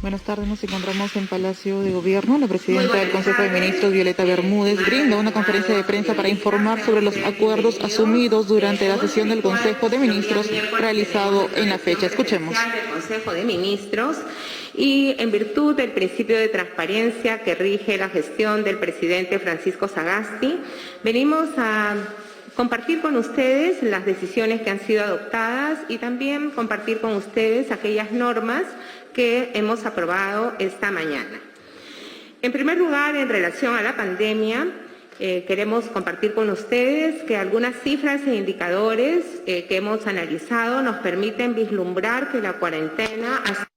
Buenas tardes, nos encontramos en Palacio de Gobierno. La presidenta del Consejo de Ministros, Violeta Bermúdez, brinda una conferencia de prensa para informar sobre los acuerdos asumidos durante la sesión del Consejo de Ministros realizado en la fecha. Escuchemos. Del Consejo de Ministros y en virtud del principio de transparencia que rige la gestión del presidente Francisco Sagasti, venimos a compartir con ustedes las decisiones que han sido adoptadas y también compartir con ustedes aquellas normas que hemos aprobado esta mañana. En primer lugar, en relación a la pandemia, queremos compartir con ustedes que algunas cifras e indicadores que hemos analizado nos permiten vislumbrar que la cuarentena ha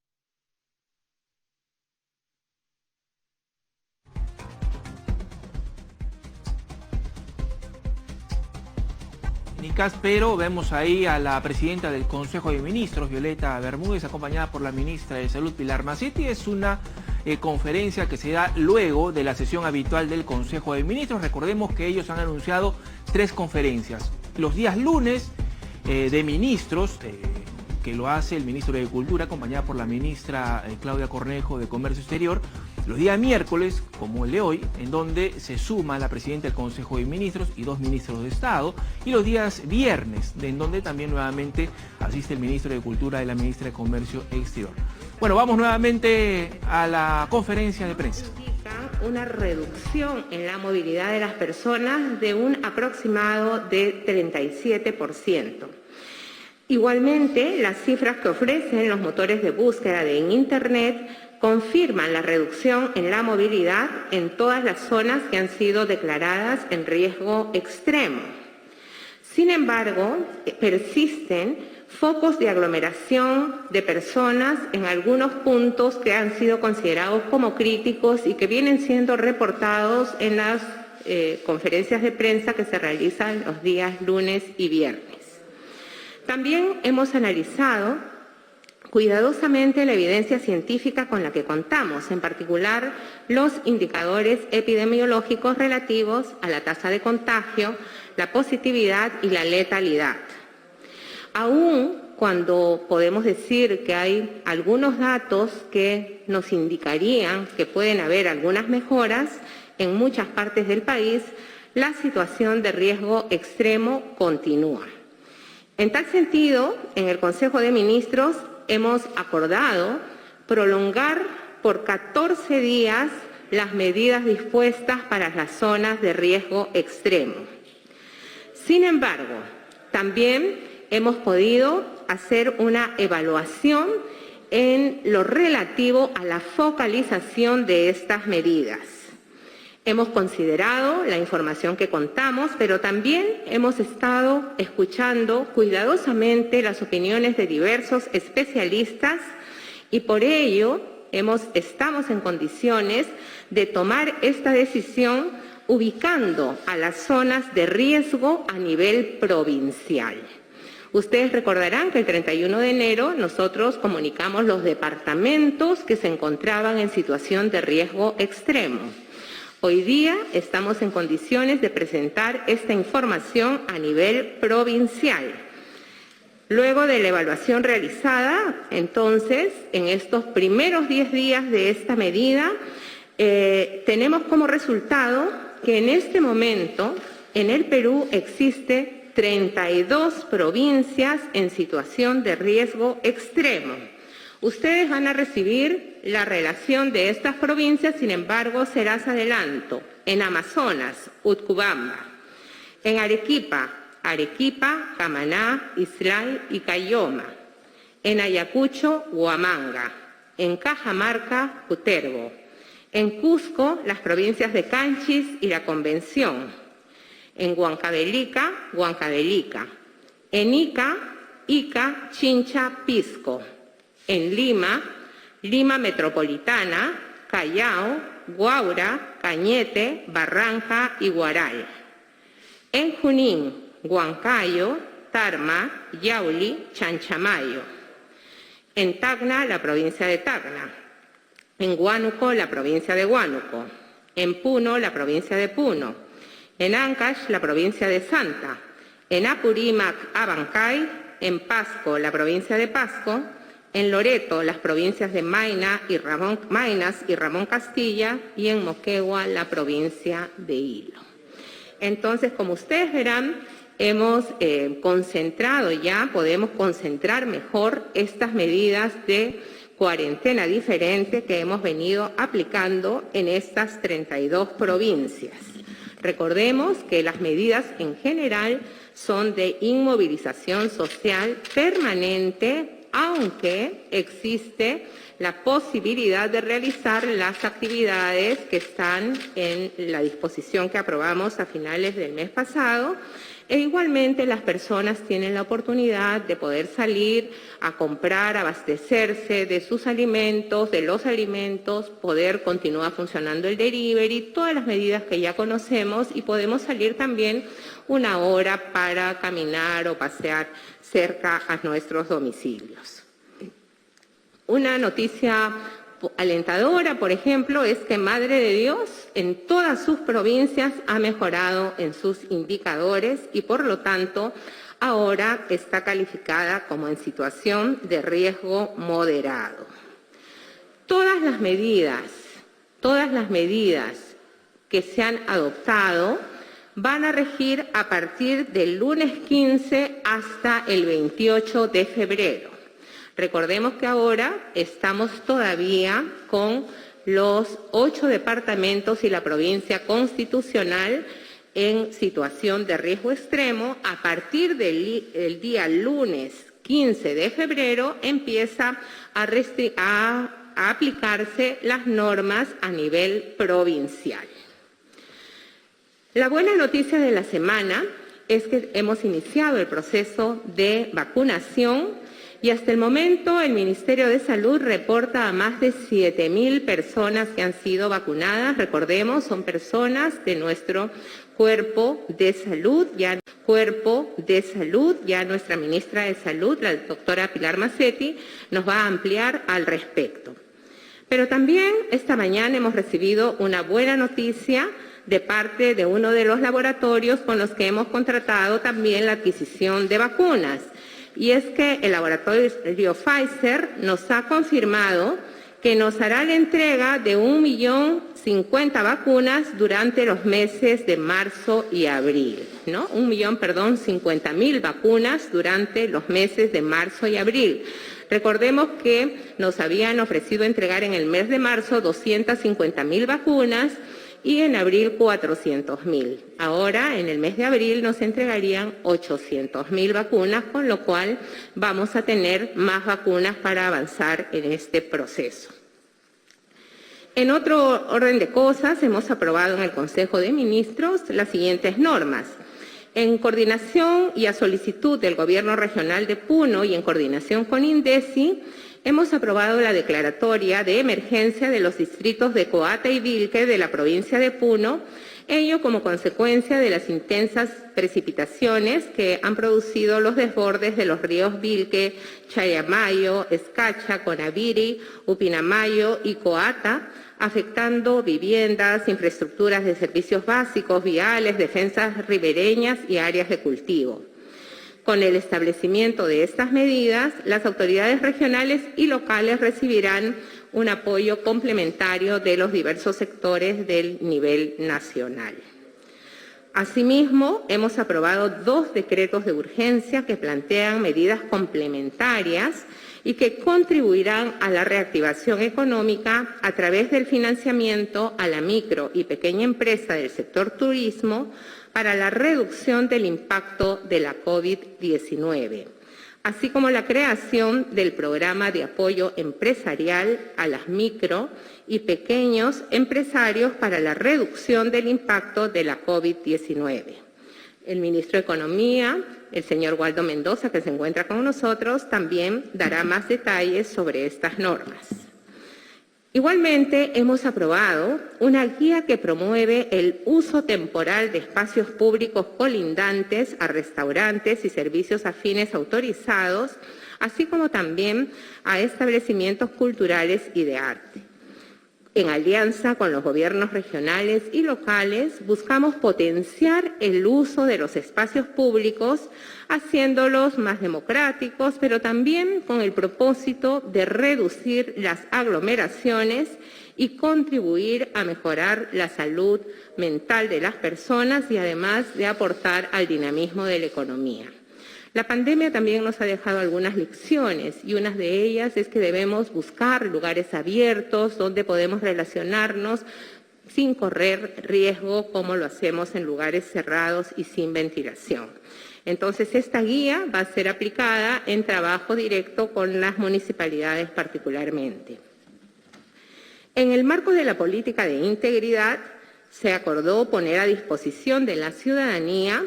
Pero vemos ahí a la presidenta del Consejo de Ministros, Violeta Bermúdez, acompañada por la ministra de Salud, Pilar Macetti. Es una conferencia que se da luego de la sesión habitual del Consejo de Ministros. Recordemos que ellos han anunciado 3 conferencias. Los días lunes de ministros, que lo hace el ministro de Cultura, acompañada por la ministra Claudia Cornejo de Comercio Exterior. Los días miércoles, como el de hoy, en donde se suma la presidenta del Consejo de Ministros y 2 ministros de Estado. Y los días viernes, en donde también nuevamente asiste el ministro de Cultura y la ministra de Comercio Exterior. Bueno, vamos nuevamente a la conferencia de prensa. Una reducción en la movilidad de las personas de un aproximado de 37%. Igualmente, las cifras que ofrecen los motores de búsqueda en Internet confirman la reducción en la movilidad en todas las zonas que han sido declaradas en riesgo extremo. Sin embargo, persisten focos de aglomeración de personas en algunos puntos que han sido considerados como críticos y que vienen siendo reportados en las conferencias de prensa que se realizan los días lunes y viernes. También hemos analizado cuidadosamente la evidencia científica con la que contamos, en particular los indicadores epidemiológicos relativos a la tasa de contagio, la positividad y la letalidad. Aún cuando podemos decir que hay algunos datos que nos indicarían que pueden haber algunas mejoras en muchas partes del país, la situación de riesgo extremo continúa. En tal sentido, en el Consejo de Ministros hemos acordado prolongar por 14 días las medidas dispuestas para las zonas de riesgo extremo. Sin embargo, también hemos podido hacer una evaluación en lo relativo a la focalización de estas medidas. Hemos considerado la información que contamos, pero también hemos estado escuchando cuidadosamente las opiniones de diversos especialistas y por ello estamos en condiciones de tomar esta decisión ubicando a las zonas de riesgo a nivel provincial. Ustedes recordarán que el 31 de enero nosotros comunicamos los departamentos que se encontraban en situación de riesgo extremo. Hoy día estamos en condiciones de presentar esta información a nivel provincial. Luego de la evaluación realizada, entonces, en estos primeros 10 días de esta medida, tenemos como resultado que en este momento en el Perú existe 32 provincias en situación de riesgo extremo. Ustedes van a recibir la relación de estas provincias, sin embargo, serás adelanto. En Amazonas, Utcubamba. En Arequipa, Camaná, Islay y Cayoma. En Ayacucho, Huamanga. En Cajamarca, Cutervo. En Cusco, las provincias de Canchis y La Convención. En Huancavelica, Huancavelica. En Ica, Chincha, Pisco. En Lima, Lima Metropolitana, Callao, Huaura, Cañete, Barranca y Huaral. En Junín, Huancayo, Tarma, Yauli, Chanchamayo. En Tacna, la provincia de Tacna. En Huánuco, la provincia de Huánuco. En Puno, la provincia de Puno. En Ancash, la provincia de Santa. En Apurímac, Abancay. En Pasco, la provincia de Pasco. En Loreto, las provincias de Maynas y Ramón Castilla, y en Moquegua, la provincia de Hilo. Entonces, como ustedes verán, hemos podemos concentrar mejor estas medidas de cuarentena diferente que hemos venido aplicando en estas 32 provincias. Recordemos que las medidas en general son de inmovilización social permanente, aunque existe la posibilidad de realizar las actividades que están en la disposición que aprobamos a finales del mes pasado. E igualmente las personas tienen la oportunidad de poder salir a comprar, abastecerse de sus alimentos, de los alimentos, poder continuar funcionando el delivery, todas las medidas que ya conocemos, y podemos salir también una hora para caminar o pasear cerca a nuestros domicilios. Una noticia alentadora, por ejemplo, es que Madre de Dios en todas sus provincias ha mejorado en sus indicadores y, por lo tanto, ahora está calificada como en situación de riesgo moderado. Todas las medidas que se han adoptado van a regir a partir del lunes 15 hasta el 28 de febrero. Recordemos que ahora estamos todavía con los 8 departamentos y la provincia constitucional en situación de riesgo extremo. A partir del día lunes 15 de febrero empieza a aplicarse las normas a nivel provincial. La buena noticia de la semana es que hemos iniciado el proceso de vacunación y hasta el momento el Ministerio de Salud reporta a más de 7.000 personas que han sido vacunadas. Recordemos, son personas de nuestro cuerpo de salud. Ya nuestra ministra de Salud, la doctora Pilar Macetti, nos va a ampliar al respecto. Pero también esta mañana hemos recibido una buena noticia de parte de uno de los laboratorios con los que hemos contratado también la adquisición de vacunas. Y es que el laboratorio Pfizer nos ha confirmado que nos hará la entrega de 1.050.000 vacunas durante los meses de marzo y abril, ¿no? 1.050.000 vacunas durante los meses de marzo y abril. Recordemos que nos habían ofrecido entregar en el mes de marzo 250.000 vacunas y en abril 400.000. Ahora, en el mes de abril, nos entregarían 800.000 vacunas, con lo cual vamos a tener más vacunas para avanzar en este proceso. En otro orden de cosas, hemos aprobado en el Consejo de Ministros las siguientes normas. En coordinación y a solicitud del Gobierno Regional de Puno y en coordinación con INDECI, hemos aprobado la declaratoria de emergencia de los distritos de Coata y Vilque de la provincia de Puno, ello como consecuencia de las intensas precipitaciones que han producido los desbordes de los ríos Vilque, Chayamayo, Escacha, Conaviri, Upinamayo y Coata, afectando viviendas, infraestructuras de servicios básicos, viales, defensas ribereñas y áreas de cultivo. Con el establecimiento de estas medidas, las autoridades regionales y locales recibirán un apoyo complementario de los diversos sectores del nivel nacional. Asimismo, hemos aprobado 2 decretos de urgencia que plantean medidas complementarias y que contribuirán a la reactivación económica a través del financiamiento a la micro y pequeña empresa del sector turismo para la reducción del impacto de la COVID-19, así como la creación del programa de apoyo empresarial a las micro y pequeños empresarios para la reducción del impacto de la COVID-19. El ministro de Economía, el señor Waldo Mendoza, que se encuentra con nosotros, también dará más detalles sobre estas normas. Igualmente, hemos aprobado una guía que promueve el uso temporal de espacios públicos colindantes a restaurantes y servicios afines autorizados, así como también a establecimientos culturales y de arte. En alianza con los gobiernos regionales y locales, buscamos potenciar el uso de los espacios públicos, haciéndolos más democráticos, pero también con el propósito de reducir las aglomeraciones y contribuir a mejorar la salud mental de las personas y además de aportar al dinamismo de la economía. La pandemia también nos ha dejado algunas lecciones y una de ellas es que debemos buscar lugares abiertos donde podemos relacionarnos sin correr riesgo como lo hacemos en lugares cerrados y sin ventilación. Entonces, esta guía va a ser aplicada en trabajo directo con las municipalidades particularmente. En el marco de la política de integridad, se acordó poner a disposición de la ciudadanía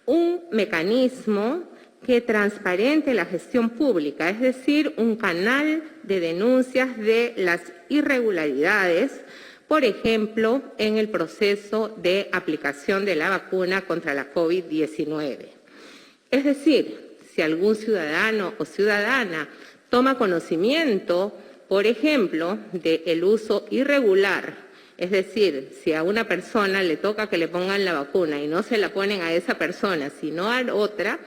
un mecanismo que transparente la gestión pública, es decir, un canal de denuncias de las irregularidades, por ejemplo, en el proceso de aplicación de la vacuna contra la COVID-19. Es decir, si algún ciudadano o ciudadana toma conocimiento, por ejemplo, del uso irregular, es decir, si a una persona le toca que le pongan la vacuna y no se la ponen a esa persona, sino a otra,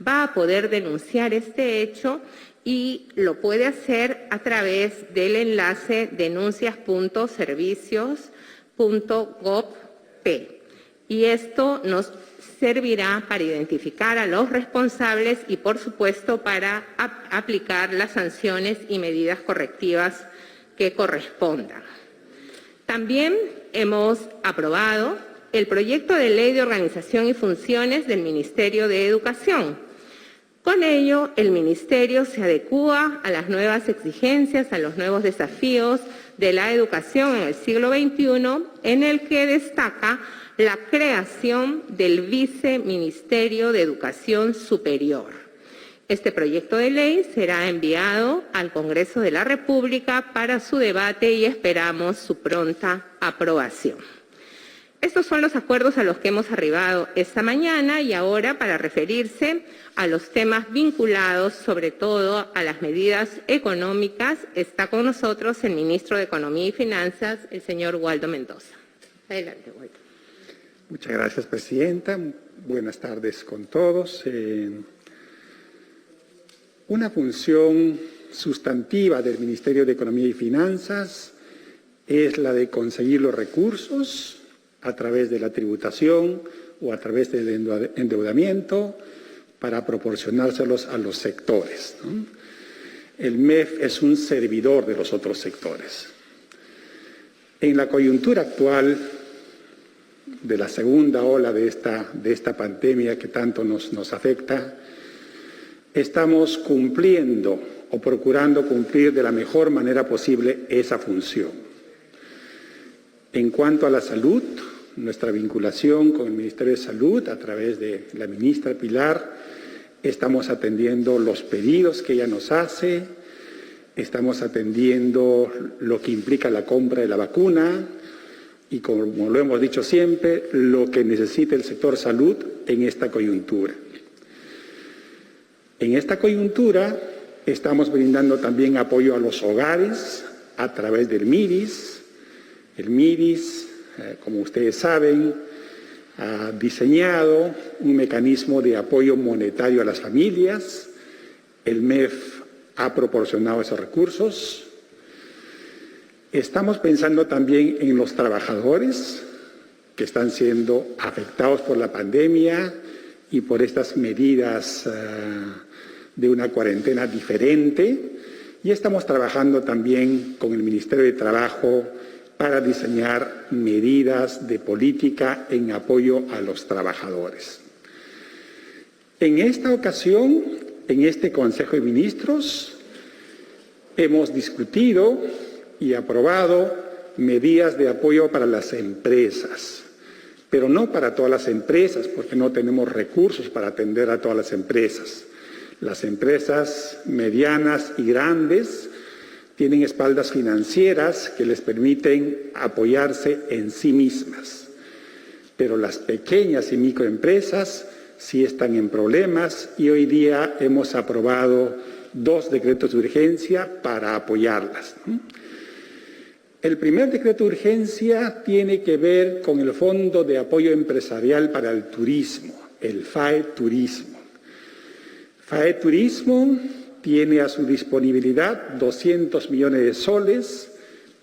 va a poder denunciar este hecho y lo puede hacer a través del enlace denuncias.servicios.gov.p. Y esto nos servirá para identificar a los responsables y, por supuesto, para aplicar las sanciones y medidas correctivas que correspondan. También hemos aprobado el proyecto de ley de organización y funciones del Ministerio de Educación. Con ello, el Ministerio se adecúa a las nuevas exigencias, a los nuevos desafíos de la educación en el siglo XXI, en el que destaca la creación del Viceministerio de Educación Superior. Este proyecto de ley será enviado al Congreso de la República para su debate y esperamos su pronta aprobación. Estos son los acuerdos a los que hemos arribado esta mañana y ahora para referirse a los temas vinculados sobre todo a las medidas económicas está con nosotros el ministro de Economía y Finanzas, el señor Waldo Mendoza. Adelante, Waldo. Muchas gracias, presidenta. Buenas tardes con todos. Una función sustantiva del Ministerio de Economía y Finanzas es la de conseguir los recursos a través de la tributación o a través del endeudamiento para proporcionárselos a los sectores, ¿no? El MEF es un servidor de los otros sectores. En la coyuntura actual de la segunda ola de esta pandemia que tanto nos afecta, estamos cumpliendo o procurando cumplir de la mejor manera posible esa función. En cuanto a la salud, nuestra vinculación con el Ministerio de Salud a través de la ministra Pilar, estamos atendiendo los pedidos que ella nos hace, estamos atendiendo lo que implica la compra de la vacuna y, como lo hemos dicho siempre, lo que necesita el sector salud en esta coyuntura. En esta coyuntura estamos brindando también apoyo a los hogares a través del MIDIS. El MIDIS, como ustedes saben, ha diseñado un mecanismo de apoyo monetario a las familias. El MEF ha proporcionado esos recursos. Estamos pensando también en los trabajadores que están siendo afectados por la pandemia y por estas medidas de una cuarentena diferente, y estamos trabajando también con el Ministerio de Trabajo para diseñar medidas de política en apoyo a los trabajadores. En esta ocasión, en este Consejo de Ministros, hemos discutido y aprobado medidas de apoyo para las empresas, pero no para todas las empresas, porque no tenemos recursos para atender a todas las empresas. Las empresas medianas y grandes tienen espaldas financieras que les permiten apoyarse en sí mismas, pero las pequeñas y microempresas sí están en problemas y hoy día hemos aprobado 2 decretos de urgencia para apoyarlas, ¿no? El primer decreto de urgencia tiene que ver con el Fondo de Apoyo Empresarial para el Turismo, el FAE Turismo. FAE Turismo tiene a su disponibilidad 200 millones de soles,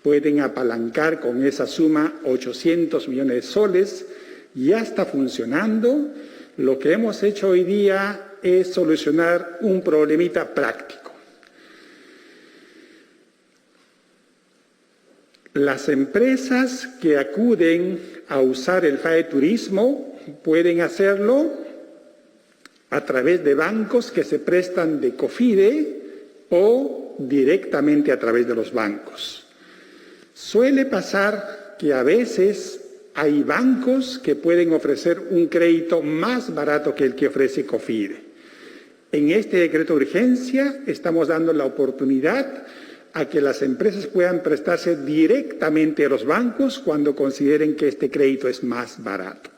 pueden apalancar con esa suma 800 millones de soles, ya está funcionando. Lo que hemos hecho hoy día es solucionar un problemita práctico. Las empresas que acuden a usar el FAE Turismo pueden hacerlo a través de bancos que se prestan de COFIDE o directamente a través de los bancos. Suele pasar que a veces hay bancos que pueden ofrecer un crédito más barato que el que ofrece COFIDE. En este decreto de urgencia estamos dando la oportunidad a que las empresas puedan prestarse directamente a los bancos cuando consideren que este crédito es más barato.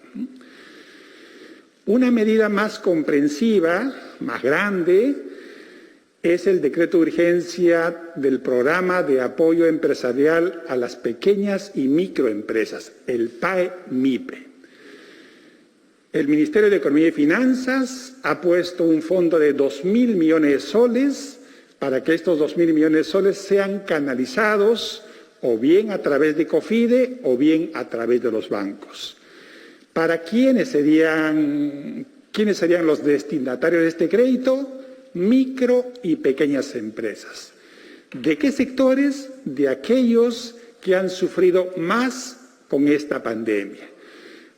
Una medida más comprensiva, más grande, es el decreto de urgencia del Programa de Apoyo Empresarial a las Pequeñas y Microempresas, el PAE-MIPE. El Ministerio de Economía y Finanzas ha puesto un fondo de 2.000 millones de soles para que estos 2.000 millones de soles sean canalizados o bien a través de COFIDE o bien a través de los bancos. ¿Para quiénes serían los destinatarios de este crédito? Micro y pequeñas empresas. ¿De qué sectores? De aquellos que han sufrido más con esta pandemia.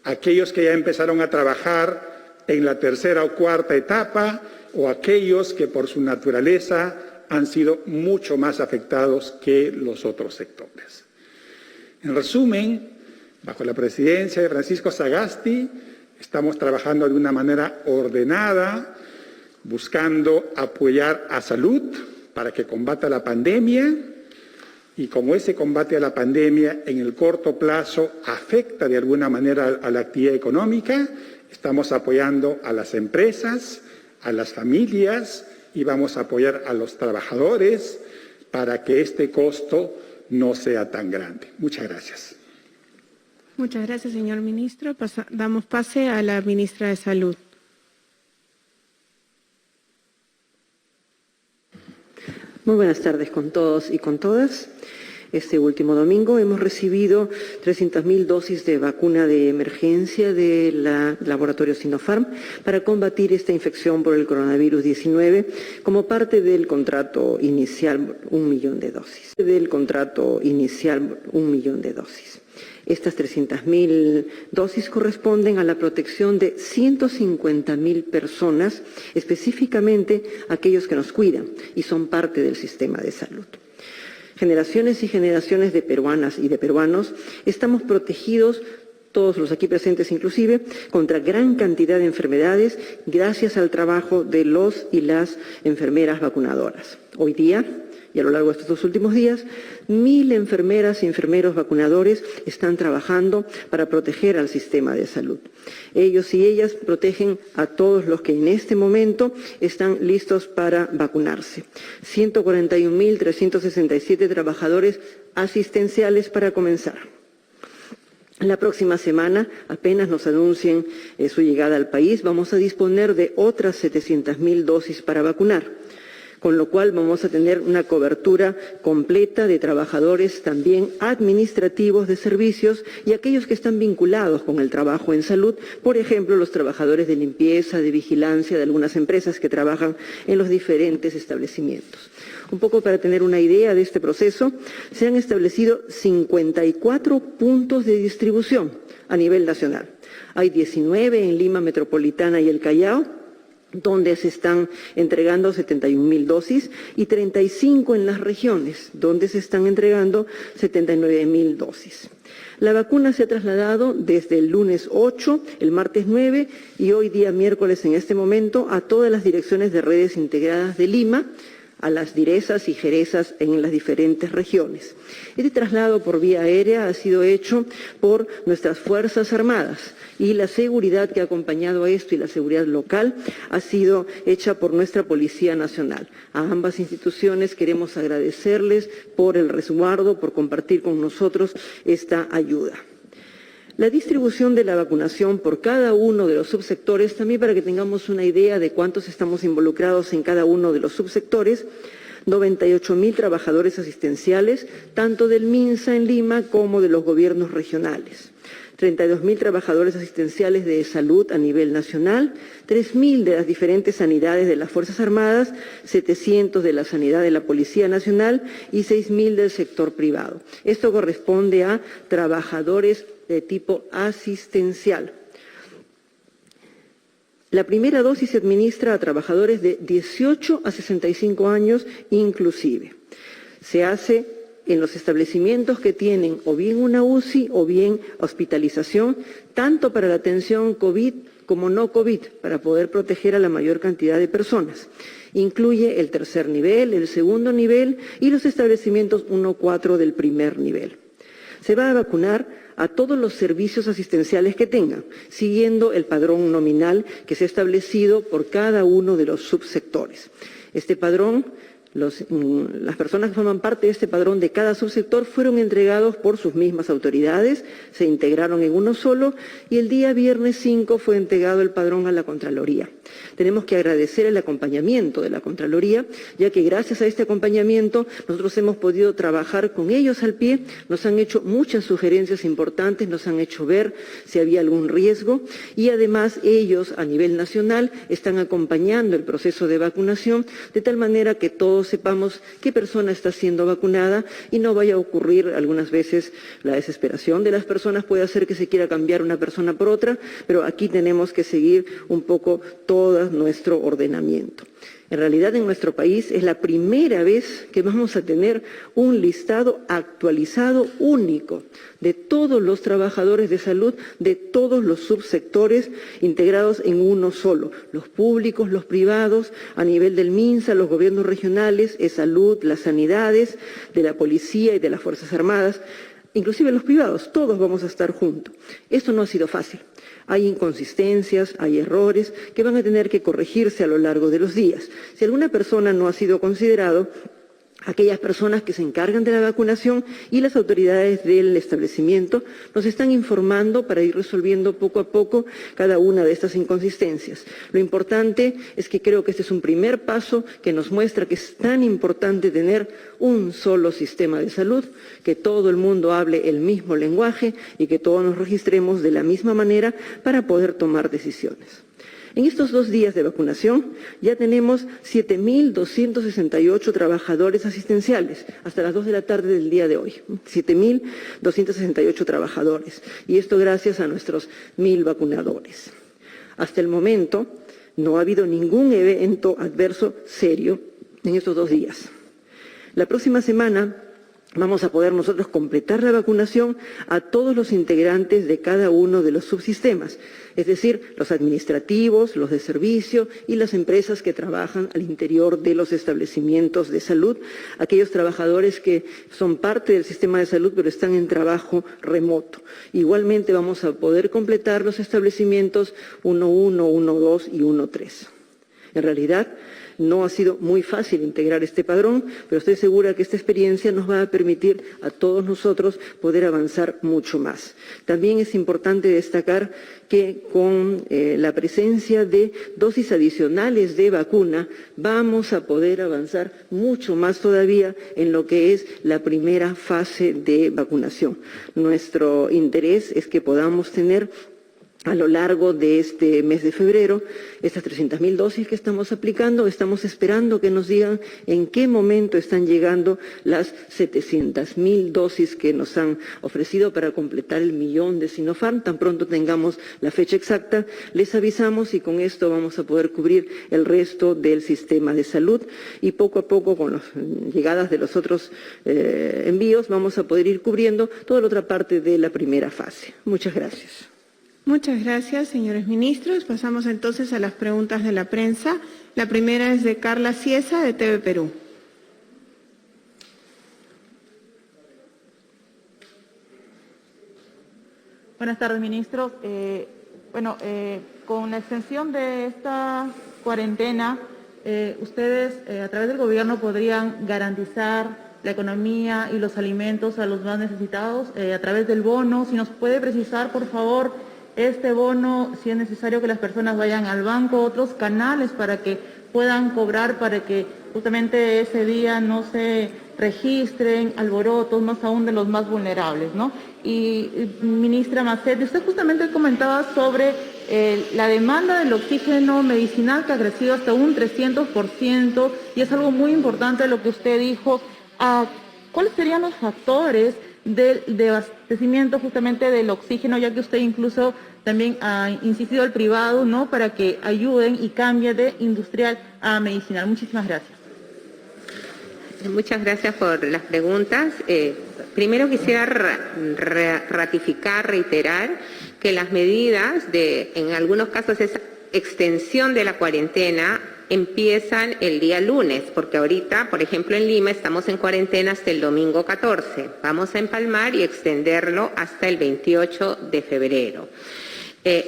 Aquellos que ya empezaron a trabajar en la tercera o cuarta etapa o aquellos que por su naturaleza han sido mucho más afectados que los otros sectores. En resumen, bajo la presidencia de Francisco Sagasti, estamos trabajando de una manera ordenada, buscando apoyar a salud para que combata la pandemia, y como ese combate a la pandemia en el corto plazo afecta de alguna manera a la actividad económica, estamos apoyando a las empresas, a las familias y vamos a apoyar a los trabajadores para que este costo no sea tan grande. Muchas gracias. Muchas gracias, señor ministro. Damos pase a la ministra de Salud. Muy buenas tardes con todos y con todas. Este último domingo hemos recibido 300.000 dosis de vacuna de emergencia del laboratorio Sinopharm para combatir esta infección por el coronavirus 19 como parte del contrato inicial 1 millón de dosis. Estas 300.000 dosis corresponden a la protección de 150.000 personas, específicamente aquellos que nos cuidan y son parte del sistema de salud. Generaciones y generaciones de peruanas y de peruanos estamos protegidos, todos los aquí presentes inclusive, contra gran cantidad de enfermedades gracias al trabajo de los y las enfermeras vacunadoras. Hoy día, y a lo largo de estos 2 últimos días, 1.000 enfermeras y enfermeros vacunadores están trabajando para proteger al sistema de salud. Ellos y ellas protegen a todos los que en este momento están listos para vacunarse. 141.367 trabajadores asistenciales para comenzar. La próxima semana, apenas nos anuncien su llegada al país, vamos a disponer de otras 700.000 dosis para vacunar, con lo cual vamos a tener una cobertura completa de trabajadores también administrativos de servicios y aquellos que están vinculados con el trabajo en salud, por ejemplo, los trabajadores de limpieza, de vigilancia de algunas empresas que trabajan en los diferentes establecimientos. Un poco para tener una idea de este proceso, se han establecido 54 puntos de distribución a nivel nacional. Hay 19 en Lima Metropolitana y el Callao, donde se están entregando 71.000 dosis, y 35 en las regiones, donde se están entregando 79.000 dosis. La vacuna se ha trasladado desde el lunes 8, el martes 9 y hoy día miércoles en este momento a todas las direcciones de redes integradas de Lima, a las direzas y jerezas en las diferentes regiones. Este traslado por vía aérea ha sido hecho por nuestras Fuerzas Armadas y la seguridad que ha acompañado a esto y la seguridad local ha sido hecha por nuestra Policía Nacional. A ambas instituciones queremos agradecerles por el resguardo, por compartir con nosotros esta ayuda. La distribución de la vacunación por cada uno de los subsectores, también para que tengamos una idea de cuántos estamos involucrados en cada uno de los subsectores, 98.000 trabajadores asistenciales, tanto del MINSA en Lima como de los gobiernos regionales. 32.000 trabajadores asistenciales de salud a nivel nacional, 3.000 de las diferentes sanidades de las Fuerzas Armadas, 700 de la sanidad de la Policía Nacional y 6.000 del sector privado. Esto corresponde a trabajadores de tipo asistencial. La primera dosis se administra a trabajadores de 18 a 65 años inclusive. Se hace en los establecimientos que tienen o bien una UCI o bien hospitalización, tanto para la atención COVID como no COVID, para poder proteger a la mayor cantidad de personas. Incluye el tercer nivel, el segundo nivel y los establecimientos 1-4 del primer nivel. Se va a vacunar a todos los servicios asistenciales que tengan, siguiendo el padrón nominal que se ha establecido por cada uno de los subsectores. Este padrón, las personas que forman parte de este padrón de cada subsector fueron entregados por sus mismas autoridades, se integraron en uno solo y el día viernes 5 fue entregado el padrón a la Contraloría. Tenemos que agradecer el acompañamiento de la Contraloría, ya que gracias a este acompañamiento nosotros hemos podido trabajar con ellos al pie, nos han hecho muchas sugerencias importantes, nos han hecho ver si había algún riesgo y además ellos a nivel nacional están acompañando el proceso de vacunación de tal manera que todos sepamos qué persona está siendo vacunada y no vaya a ocurrir algunas veces la desesperación de las personas, puede hacer que se quiera cambiar una persona por otra, pero aquí tenemos que seguir un poco todo nuestro ordenamiento. En realidad en nuestro país es la primera vez que vamos a tener un listado actualizado único de todos los trabajadores de salud, de todos los subsectores integrados en uno solo, los públicos, los privados, a nivel del MINSA, los gobiernos regionales, salud, las sanidades, de la policía y de las Fuerzas Armadas, inclusive los privados, todos vamos a estar juntos. Esto no ha sido fácil. Hay inconsistencias, hay errores que van a tener que corregirse a lo largo de los días. Si alguna persona no ha sido considerado, aquellas personas que se encargan de la vacunación y las autoridades del establecimiento nos están informando para ir resolviendo poco a poco cada una de estas inconsistencias. Lo importante es que creo que este es un primer paso que nos muestra que es tan importante tener un solo sistema de salud, que todo el mundo hable el mismo lenguaje y que todos nos registremos de la misma manera para poder tomar decisiones. En estos 2 días de vacunación ya tenemos 7.268 trabajadores asistenciales, hasta las 2 de la tarde del día de hoy, 7.268 trabajadores, y esto gracias a nuestros 1.000 vacunadores. Hasta el momento no ha habido ningún evento adverso serio en estos 2 días. La próxima semana vamos a poder nosotros completar la vacunación a todos los integrantes de cada uno de los subsistemas, es decir, los administrativos, los de servicio y las empresas que trabajan al interior de los establecimientos de salud, aquellos trabajadores que son parte del sistema de salud pero están en trabajo remoto. Igualmente vamos a poder completar los establecimientos 1.1, 1.2 y 1.3. En realidad, no ha sido muy fácil integrar este padrón, pero estoy segura que esta experiencia nos va a permitir a todos nosotros poder avanzar mucho más. También es importante destacar que con la presencia de dosis adicionales de vacuna vamos a poder avanzar mucho más todavía en lo que es la primera fase de vacunación. Nuestro interés es que podamos tener a lo largo de este mes de febrero, estas 300.000 dosis que estamos aplicando, estamos esperando que nos digan en qué momento están llegando las 700.000 dosis que nos han ofrecido para completar el 1.000.000 de Sinopharm. Tan pronto tengamos la fecha exacta, les avisamos y con esto vamos a poder cubrir el resto del sistema de salud y poco a poco con las llegadas de los otros envíos vamos a poder ir cubriendo toda la otra parte de la primera fase. Muchas gracias. Muchas gracias, señores ministros. Pasamos entonces a las preguntas de la prensa. La primera es de Carla Ciesa, de TV Perú. Buenas tardes, ministros. Con la extensión de esta cuarentena, ustedes a través del gobierno podrían garantizar la economía y los alimentos a los más necesitados a través del bono. Si nos puede precisar, por favor, este bono, si es necesario que las personas vayan al banco, otros canales para que puedan cobrar, para que justamente ese día no se registren alborotos, más aún de los más vulnerables, ¿no? Y ministra Macetti, usted justamente comentaba sobre la demanda del oxígeno medicinal que ha crecido hasta un 300%, y es algo muy importante lo que usted dijo. ¿Cuáles serían los factores de abastecimiento justamente del oxígeno, ya que usted incluso también ha insistido al privado, ¿no?, para que ayuden y cambie de industrial a medicinal? Muchísimas gracias. Muchas gracias por las preguntas. Primero quisiera reiterar que las medidas en algunos casos, esa extensión de la cuarentena empiezan el día lunes, porque ahorita, por ejemplo, en Lima estamos en cuarentena hasta el domingo 14. Vamos a empalmar y extenderlo hasta el 28 de febrero.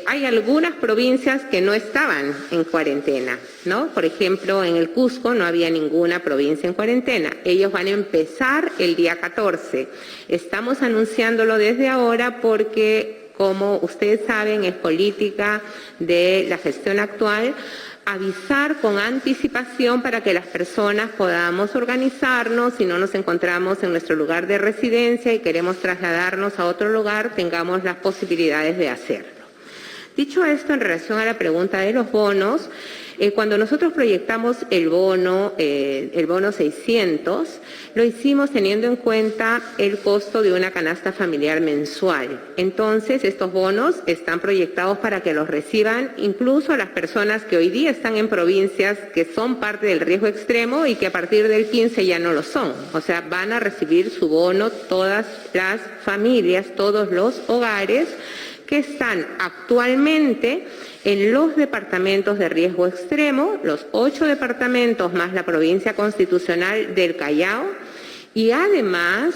Hay algunas provincias que no estaban en cuarentena, ¿no? Por ejemplo, en el Cusco no había ninguna provincia en cuarentena. Ellos van a empezar el día 14. Estamos anunciándolo desde ahora porque, como ustedes saben, es política de la gestión actual avisar con anticipación para que las personas podamos organizarnos. Si no nos encontramos en nuestro lugar de residencia y queremos trasladarnos a otro lugar, tengamos las posibilidades de hacerlo. Dicho esto, en relación a la pregunta de los bonos, cuando nosotros proyectamos el bono 600, lo hicimos teniendo en cuenta el costo de una canasta familiar mensual. Entonces, estos bonos están proyectados para que los reciban incluso las personas que hoy día están en provincias que son parte del riesgo extremo y que a partir del 15 ya no lo son. O sea, van a recibir su bono todas las familias, todos los hogares que están actualmente en los departamentos de riesgo extremo, los 8 departamentos más la provincia constitucional del Callao, y además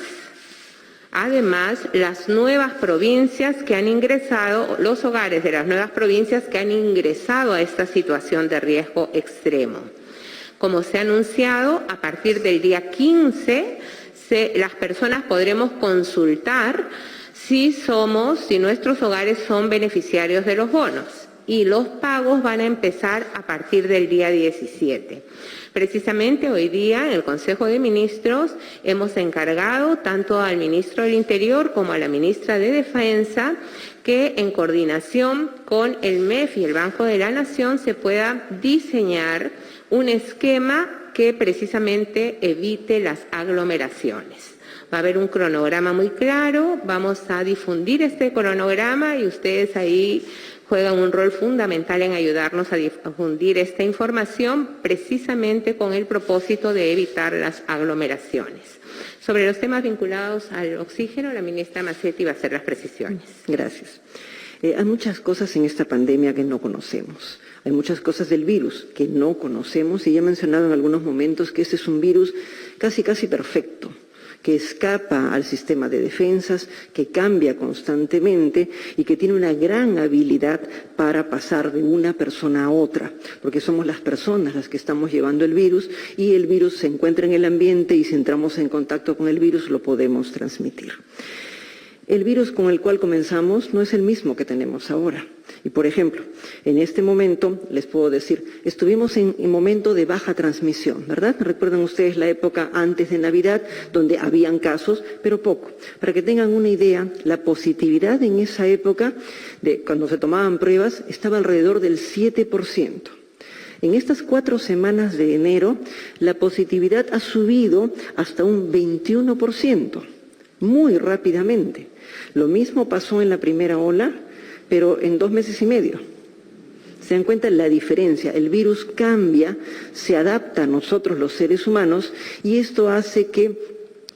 las nuevas provincias que han ingresado, los hogares de las nuevas provincias que han ingresado a esta situación de riesgo extremo. Como se ha anunciado, a partir del día 15, las personas podremos consultar si nuestros hogares son beneficiarios de los bonos, y los pagos van a empezar a partir del día 17. Precisamente hoy día en el Consejo de Ministros hemos encargado tanto al ministro del Interior como a la ministra de Defensa que en coordinación con el MEF y el Banco de la Nación se pueda diseñar un esquema que precisamente evite las aglomeraciones. Va a haber un cronograma muy claro, vamos a difundir este cronograma y ustedes ahí juegan un rol fundamental en ayudarnos a difundir esta información precisamente con el propósito de evitar las aglomeraciones. Sobre los temas vinculados al oxígeno, la ministra Macetti va a hacer las precisiones. Gracias. Hay muchas cosas en esta pandemia que no conocemos. Hay muchas cosas del virus que no conocemos y ya he mencionado en algunos momentos que este es un virus casi perfecto, que escapa al sistema de defensas, que cambia constantemente y que tiene una gran habilidad para pasar de una persona a otra, porque somos las personas las que estamos llevando el virus y el virus se encuentra en el ambiente y si entramos en contacto con el virus lo podemos transmitir. El virus con el cual comenzamos no es el mismo que tenemos ahora. Y, por ejemplo, en este momento, les puedo decir, estuvimos en momento de baja transmisión, ¿verdad? ¿Recuerdan ustedes la época antes de Navidad, donde habían casos, pero poco? Para que tengan una idea, la positividad en esa época, cuando se tomaban pruebas, estaba alrededor del 7%. En estas 4 semanas de enero, la positividad ha subido hasta un 21%, muy rápidamente. Lo mismo pasó en la primera ola, pero en 2 meses y medio. Se dan cuenta la diferencia. El virus cambia, se adapta a nosotros los seres humanos y esto hace que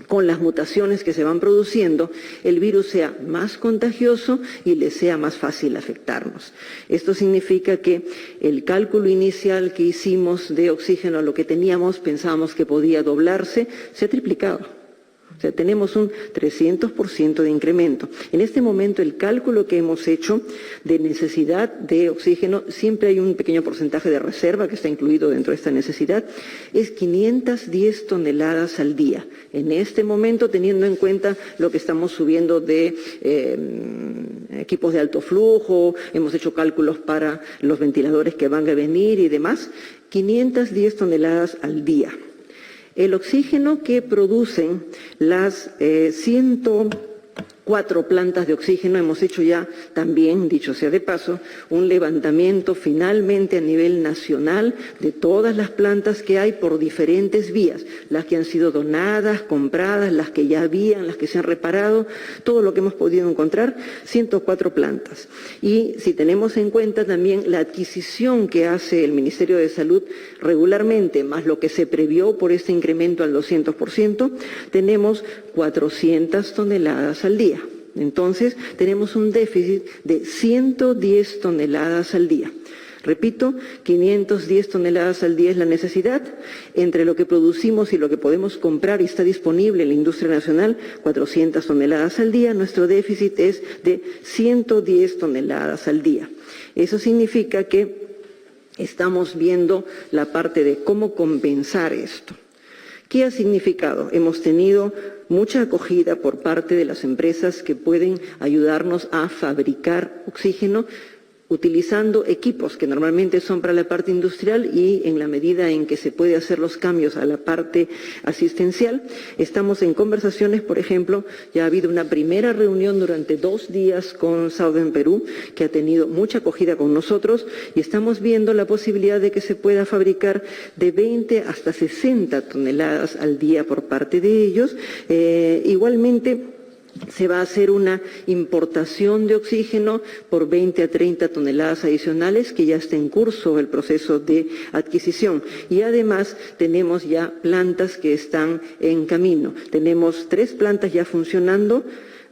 con las mutaciones que se van produciendo, el virus sea más contagioso y le sea más fácil afectarnos. Esto significa que el cálculo inicial que hicimos de oxígeno, lo que teníamos, pensábamos que podía doblarse, se ha triplicado. O sea, tenemos un 300% de incremento. En este momento, el cálculo que hemos hecho de necesidad de oxígeno, siempre hay un pequeño porcentaje de reserva que está incluido dentro de esta necesidad, es 510 toneladas al día. En este momento, teniendo en cuenta lo que estamos subiendo de equipos de alto flujo, hemos hecho cálculos para los ventiladores que van a venir y demás, 510 toneladas al día. El oxígeno que producen las 104 plantas de oxígeno, hemos hecho ya también, dicho sea de paso, un levantamiento finalmente a nivel nacional de todas las plantas que hay por diferentes vías, las que han sido donadas, compradas, las que ya habían, las que se han reparado, todo lo que hemos podido encontrar, 104 plantas. Y si tenemos en cuenta también la adquisición que hace el Ministerio de Salud regularmente, más lo que se previó por este incremento al 200%, tenemos 400 toneladas al día. Entonces, tenemos un déficit de 110 toneladas al día. Repito, 510 toneladas al día es la necesidad. Entre lo que producimos y lo que podemos comprar y está disponible en la industria nacional, 400 toneladas al día. Nuestro déficit es de 110 toneladas al día. Eso significa que estamos viendo la parte de cómo compensar esto. ¿Qué ha significado? Hemos tenido mucha acogida por parte de las empresas que pueden ayudarnos a fabricar oxígeno utilizando equipos que normalmente son para la parte industrial y en la medida en que se puede hacer los cambios a la parte asistencial, estamos en conversaciones, por ejemplo, ya ha habido una primera reunión durante 2 días con Southern Perú, que ha tenido mucha acogida con nosotros, y estamos viendo la posibilidad de que se pueda fabricar de 20 hasta 60 toneladas al día por parte de ellos. Igualmente, se va a hacer una importación de oxígeno por 20 a 30 toneladas adicionales que ya está en curso el proceso de adquisición. Y además tenemos ya plantas que están en camino. Tenemos 3 plantas ya funcionando.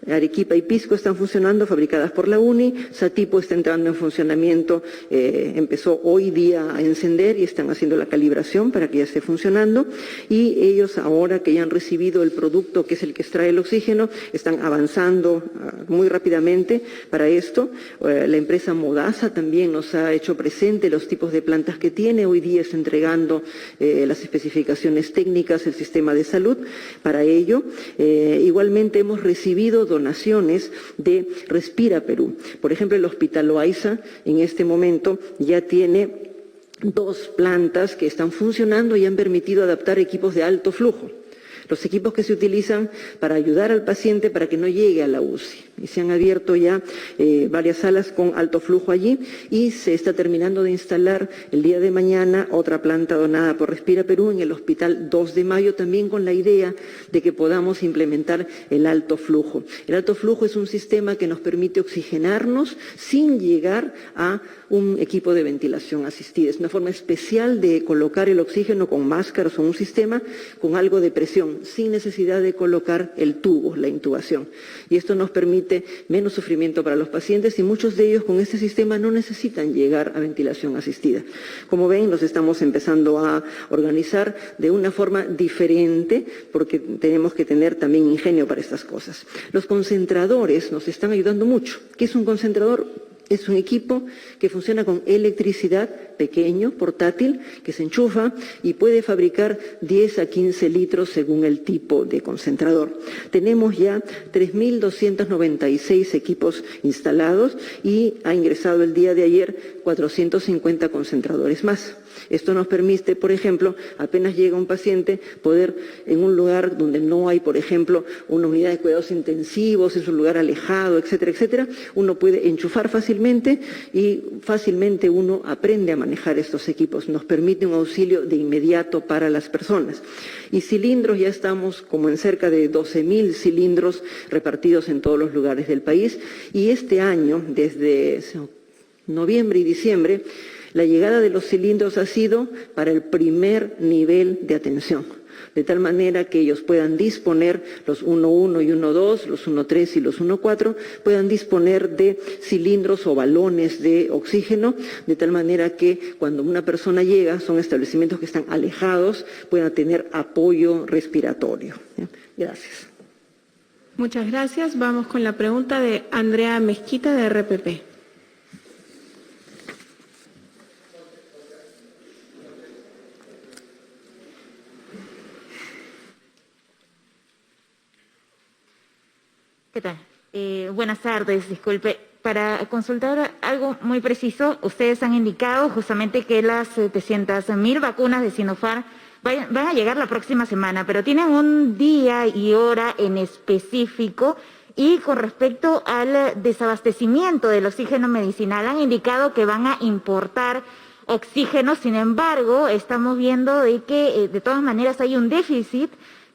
Arequipa y Pisco están funcionando, fabricadas por la UNI. Satipo está entrando en funcionamiento, empezó hoy día a encender y están haciendo la calibración para que ya esté funcionando. Y ellos, ahora que ya han recibido el producto que es el que extrae el oxígeno, están avanzando muy rápidamente para esto. La empresa Modasa también nos ha hecho presente los tipos de plantas que tiene. Hoy día está entregando las especificaciones técnicas, el sistema de salud para ello. Igualmente hemos recibido donaciones de Respira Perú. Por ejemplo, el Hospital Loaiza en este momento ya tiene 2 plantas que están funcionando y han permitido adaptar equipos de alto flujo. Los equipos que se utilizan para ayudar al paciente para que no llegue a la UCI. Y se han abierto ya varias salas con alto flujo allí y se está terminando de instalar el día de mañana otra planta donada por Respira Perú en el Hospital 2 de Mayo, también con la idea de que podamos implementar el alto flujo. El alto flujo es un sistema que nos permite oxigenarnos sin llegar a un equipo de ventilación asistida. Es una forma especial de colocar el oxígeno con máscaras o un sistema con algo de presión, sin necesidad de colocar el tubo, la intubación. Y esto nos permite menos sufrimiento para los pacientes y muchos de ellos con este sistema no necesitan llegar a ventilación asistida. Como ven, nos estamos empezando a organizar de una forma diferente porque tenemos que tener también ingenio para estas cosas. Los concentradores nos están ayudando mucho. ¿Qué es un concentrador? Es un equipo que funciona con electricidad, pequeño, portátil, que se enchufa y puede fabricar 10 a 15 litros según el tipo de concentrador. Tenemos ya 3.296 equipos instalados y ha ingresado el día de ayer 450 concentradores más. Esto nos permite, por ejemplo, apenas llega un paciente, poder en un lugar donde no hay, por ejemplo, una unidad de cuidados intensivos, es un lugar alejado, etcétera, etcétera, uno puede enchufar fácilmente y fácilmente uno aprende a manejar estos equipos. Nos permite un auxilio de inmediato para las personas. Y cilindros, ya estamos como en cerca de 12.000 cilindros repartidos en todos los lugares del país. Y este año, desde noviembre y diciembre, la llegada de los cilindros ha sido para el primer nivel de atención, de tal manera que ellos puedan disponer, los 1.1 y 1.2, los 1.3 y los 1.4, puedan disponer de cilindros o balones de oxígeno, de tal manera que cuando una persona llega, son establecimientos que están alejados, puedan tener apoyo respiratorio. Gracias. Muchas gracias. Vamos con la pregunta de Andrea Mezquita de RPP. ¿Qué tal? Buenas tardes, disculpe. Para consultar algo muy preciso, ustedes han indicado justamente que las 700.000 vacunas de Sinopharm van a llegar la próxima semana, pero tienen un día y hora en específico. Y con respecto al desabastecimiento del oxígeno medicinal, han indicado que van a importar oxígeno. Sin embargo, estamos viendo de que de todas maneras hay un déficit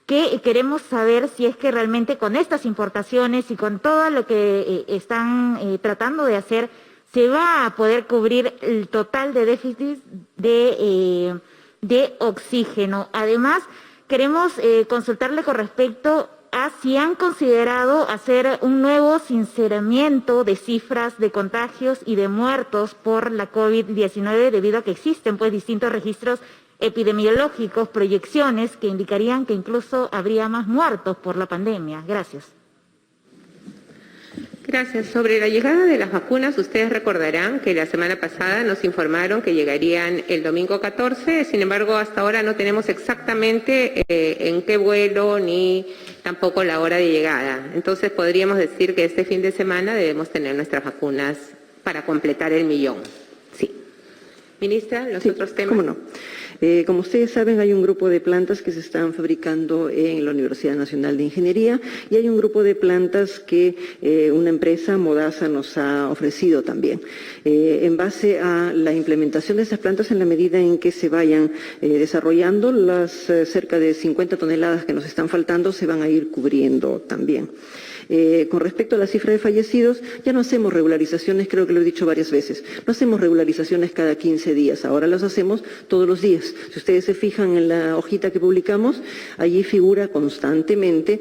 que queremos saber si es que realmente con estas importaciones y con todo lo que están tratando de hacer, se va a poder cubrir el total de déficit de oxígeno. Además, queremos consultarle con respecto a si han considerado hacer un nuevo sinceramiento de cifras de contagios y de muertos por la COVID-19, debido a que existen pues distintos registros epidemiológicos, proyecciones que indicarían que incluso habría más muertos por la pandemia. Gracias. Gracias. Sobre la llegada de las vacunas, ustedes recordarán que la semana pasada nos informaron que llegarían el domingo 14, sin embargo, hasta ahora no tenemos exactamente en qué vuelo ni tampoco la hora de llegada. Entonces, podríamos decir que este fin de semana debemos tener nuestras vacunas para completar el 1.000.000. Sí. Ministra, los otros temas. ¿Cómo no? Como ustedes saben, hay un grupo de plantas que se están fabricando en la Universidad Nacional de Ingeniería y hay un grupo de plantas que una empresa, Modasa, nos ha ofrecido también. En base a la implementación de esas plantas, en la medida en que se vayan desarrollando, las cerca de 50 toneladas que nos están faltando se van a ir cubriendo también. Con respecto a la cifra de fallecidos, ya no hacemos regularizaciones, creo que lo he dicho varias veces, no hacemos regularizaciones cada 15 días, ahora las hacemos todos los días. Si ustedes se fijan en la hojita que publicamos, allí figura constantemente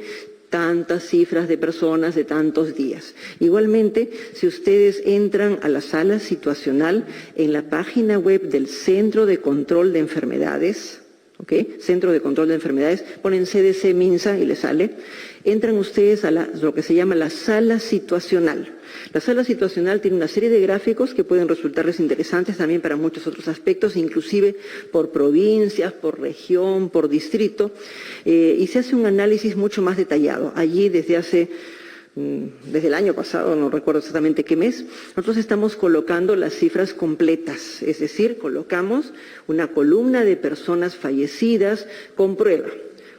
tantas cifras de personas de tantos días. Igualmente, si ustedes entran a la sala situacional en la página web del Centro de Control de Enfermedades, Centro de Control de Enfermedades, ponen CDC Minsa y les sale. Entran ustedes a lo que se llama la sala situacional. La sala situacional tiene una serie de gráficos que pueden resultarles interesantes también para muchos otros aspectos, inclusive por provincias, por región, por distrito, y se hace un análisis mucho más detallado. Allí desde el año pasado, no recuerdo exactamente qué mes, nosotros estamos colocando las cifras completas, es decir, colocamos una columna de personas fallecidas con prueba,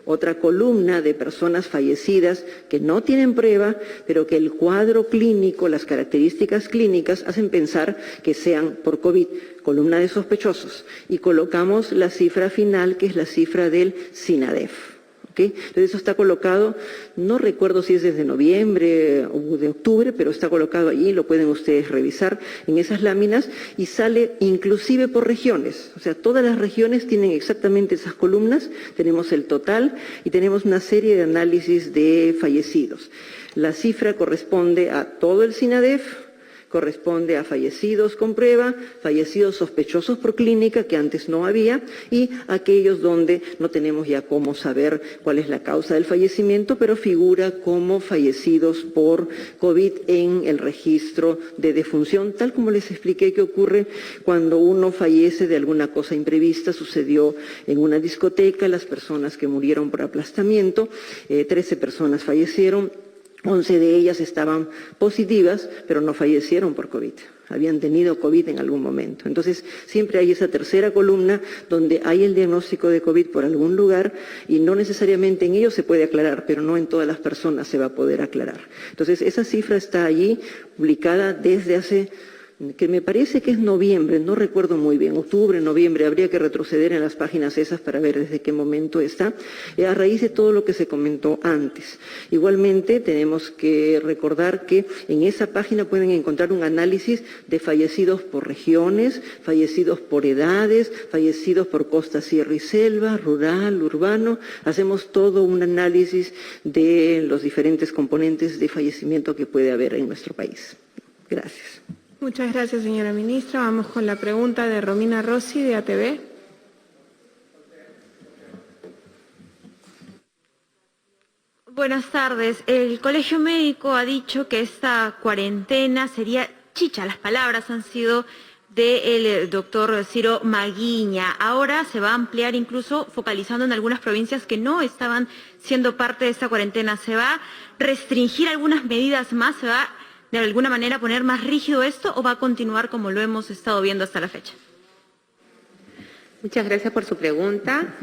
otra columna de personas fallecidas que no tienen prueba, pero que el cuadro clínico, las características clínicas hacen pensar que sean por COVID, columna de sospechosos, y colocamos la cifra final, que es la cifra del SINADEF. Entonces eso está colocado, no recuerdo si es desde noviembre o de octubre, pero está colocado allí, lo pueden ustedes revisar en esas láminas y sale inclusive por regiones. O sea, todas las regiones tienen exactamente esas columnas, tenemos el total y tenemos una serie de análisis de fallecidos. La cifra corresponde a todo el SINADEF, corresponde a fallecidos con prueba, fallecidos sospechosos por clínica, que antes no había, y aquellos donde no tenemos ya cómo saber cuál es la causa del fallecimiento, pero figura como fallecidos por COVID en el registro de defunción, tal como les expliqué que ocurre cuando uno fallece de alguna cosa imprevista. Sucedió en una discoteca, las personas que murieron por aplastamiento, 13 personas fallecieron, 11 de ellas estaban positivas, pero no fallecieron por COVID. Habían tenido COVID en algún momento. Entonces, siempre hay esa tercera columna donde hay el diagnóstico de COVID por algún lugar y no necesariamente en ellos se puede aclarar, pero no en todas las personas se va a poder aclarar. Entonces, esa cifra está allí publicada desde hace, que me parece que es noviembre, no recuerdo muy bien, octubre, noviembre, habría que retroceder en las páginas esas para ver desde qué momento está, a raíz de todo lo que se comentó antes. Igualmente, tenemos que recordar que en esa página pueden encontrar un análisis de fallecidos por regiones, fallecidos por edades, fallecidos por costa, sierra y selva, rural, urbano. Hacemos todo un análisis de los diferentes componentes de fallecimiento que puede haber en nuestro país. Gracias. Muchas gracias, señora ministra. Vamos con la pregunta de Romina Rossi, de ATV. Buenas tardes. El Colegio Médico ha dicho que esta cuarentena sería chicha. Las palabras han sido del doctor Ciro Maguiña. Ahora se va a ampliar, incluso focalizando en algunas provincias que no estaban siendo parte de esta cuarentena. ¿Se va a restringir algunas medidas más? ¿Se va de alguna manera a poner más rígido esto o va a continuar como lo hemos estado viendo hasta la fecha? Muchas gracias por su pregunta.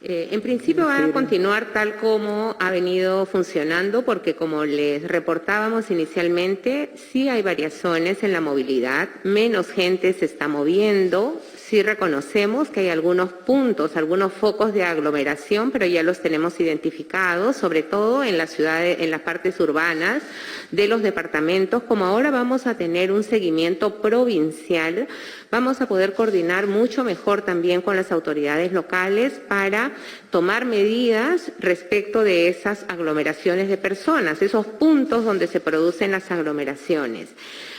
En principio va a continuar tal como ha venido funcionando, porque como les reportábamos inicialmente, sí hay variaciones en la movilidad, menos gente se está moviendo, sí reconocemos que hay algunos puntos, algunos focos de aglomeración, pero ya los tenemos identificados, sobre todo en las ciudades, en las partes urbanas de los departamentos. Como ahora vamos a tener un seguimiento provincial, vamos a poder coordinar mucho mejor también con las autoridades locales para tomar medidas respecto de esas aglomeraciones de personas, esos puntos donde se producen las aglomeraciones.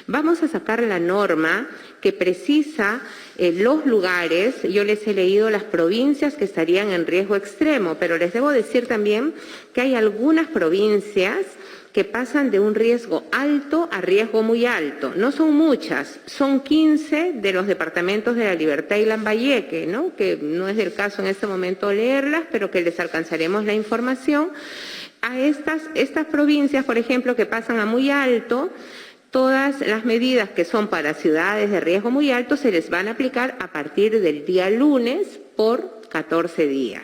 Vamos a sacar la norma que precisa los lugares. Yo les he leído las provincias que estarían en riesgo extremo, pero les debo decir también que hay algunas provincias que pasan de un riesgo alto a riesgo muy alto. No son muchas, son 15 de los departamentos de La Libertad y Lambayeque, ¿no? Que no es del caso en este momento leerlas, pero que les alcanzaremos la información. A estas provincias, por ejemplo, que pasan a muy alto, todas las medidas que son para ciudades de riesgo muy alto se les van a aplicar a partir del día lunes por 14 días.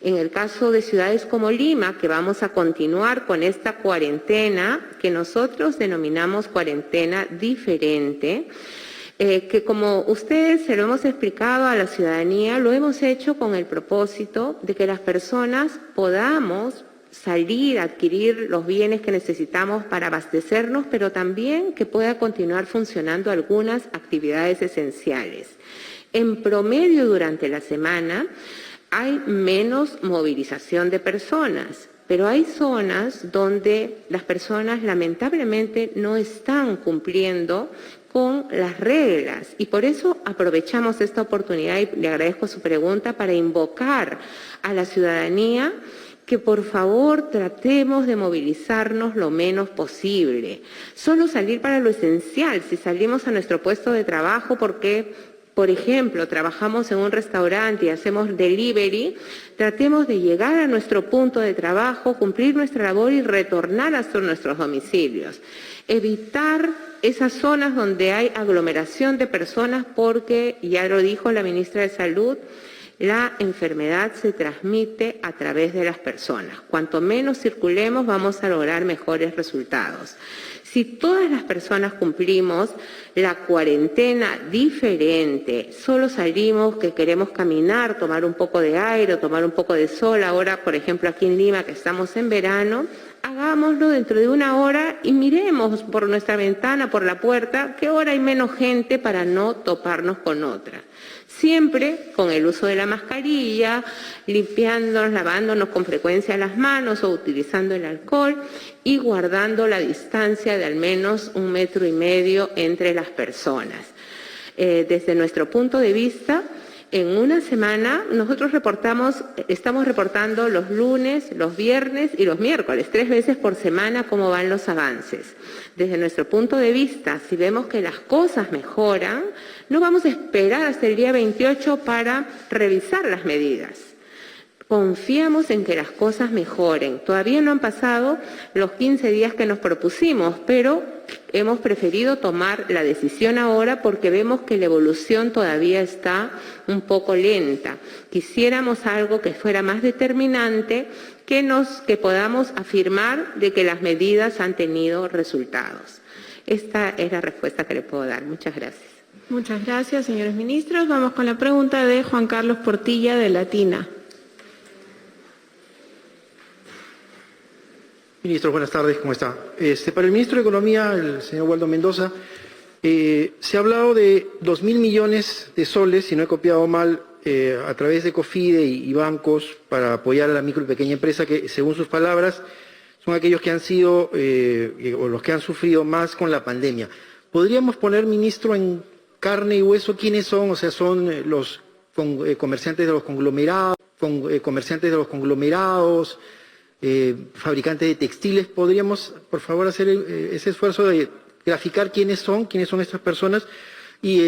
En el caso de ciudades como Lima, que vamos a continuar con esta cuarentena, que nosotros denominamos cuarentena diferente, que como ustedes se lo hemos explicado a la ciudadanía, lo hemos hecho con el propósito de que las personas podamos salir, adquirir los bienes que necesitamos para abastecernos, pero también que pueda continuar funcionando algunas actividades esenciales. En promedio, durante la semana, hay menos movilización de personas, pero hay zonas donde las personas lamentablemente no están cumpliendo con las reglas y por eso aprovechamos esta oportunidad y le agradezco su pregunta para invocar a la ciudadanía que por favor tratemos de movilizarnos lo menos posible. Solo salir para lo esencial. Si salimos a nuestro puesto de trabajo porque, por ejemplo, trabajamos en un restaurante y hacemos delivery, tratemos de llegar a nuestro punto de trabajo, cumplir nuestra labor y retornar hasta nuestros domicilios. Evitar esas zonas donde hay aglomeración de personas porque, ya lo dijo la ministra de Salud, la enfermedad se transmite a través de las personas. Cuanto menos circulemos, vamos a lograr mejores resultados. Si todas las personas cumplimos la cuarentena diferente, solo salimos que queremos caminar, tomar un poco de aire, tomar un poco de sol, ahora, por ejemplo, aquí en Lima, que estamos en verano, hagámoslo dentro de una hora y miremos por nuestra ventana, por la puerta, qué hora hay menos gente para no toparnos con otra. Siempre con el uso de la mascarilla, limpiándonos, lavándonos con frecuencia las manos o utilizando el alcohol y guardando la distancia de al menos 1,5 metros entre las personas. Desde nuestro punto de vista, en una semana nosotros estamos reportando los lunes, los viernes y los miércoles, 3 veces por semana cómo van los avances. Desde nuestro punto de vista, si vemos que las cosas mejoran, no vamos a esperar hasta el día 28 para revisar las medidas. Confiamos en que las cosas mejoren. Todavía no han pasado los 15 días que nos propusimos, pero hemos preferido tomar la decisión ahora porque vemos que la evolución todavía está un poco lenta. Quisiéramos algo que fuera más determinante, que podamos afirmar de que las medidas han tenido resultados. Esta es la respuesta que le puedo dar. Muchas gracias. Muchas gracias, señores ministros. Vamos con la pregunta de Juan Carlos Portilla, de Latina. Ministro, buenas tardes, ¿cómo está? Para el ministro de Economía, el señor Waldo Mendoza, se ha hablado de 2.000 millones de soles, si no he copiado mal, a través de COFIDE y bancos para apoyar a la micro y pequeña empresa que, según sus palabras, son aquellos que han sido o los que han sufrido más con la pandemia. ¿Podríamos poner, ministro, en carne y hueso quiénes son? O sea, son los comerciantes de los conglomerados, fabricantes de textiles. ¿Podríamos, por favor, hacer ese esfuerzo de graficar quiénes son estas personas? Y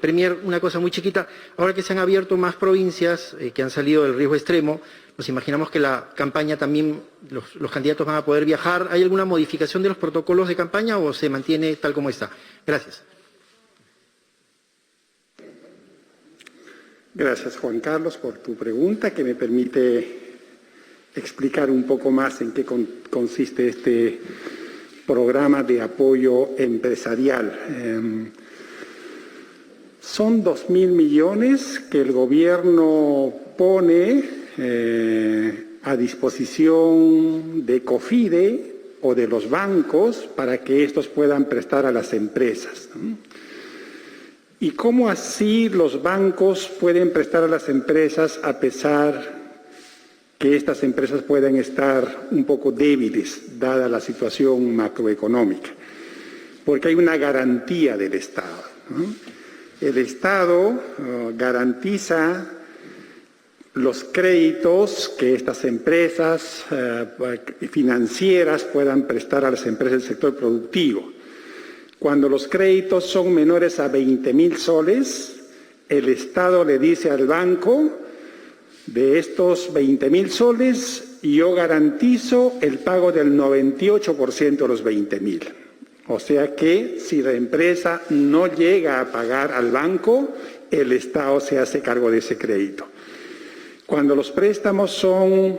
Premier, una cosa muy chiquita, ahora que se han abierto más provincias que han salido del riesgo extremo, nos imaginamos que la campaña también, los candidatos van a poder viajar. ¿Hay alguna modificación de los protocolos de campaña o se mantiene tal como está? Gracias. Gracias, Juan Carlos, por tu pregunta, que me permite explicar un poco más en qué consiste este programa de apoyo empresarial. Son 2.000 millones que el gobierno pone a disposición de COFIDE o de los bancos para que estos puedan prestar a las empresas, ¿no? ¿Y cómo así los bancos pueden prestar a las empresas a pesar que estas empresas puedan estar un poco débiles dada la situación macroeconómica? Porque hay una garantía del Estado, ¿no? El Estado garantiza los créditos que estas empresas financieras puedan prestar a las empresas del sector productivo. Cuando los créditos son menores a 20.000 soles, el Estado le dice al banco: de estos 20.000 soles, yo garantizo el pago del 98% de los 20.000. O sea que si la empresa no llega a pagar al banco, el Estado se hace cargo de ese crédito. Cuando los préstamos son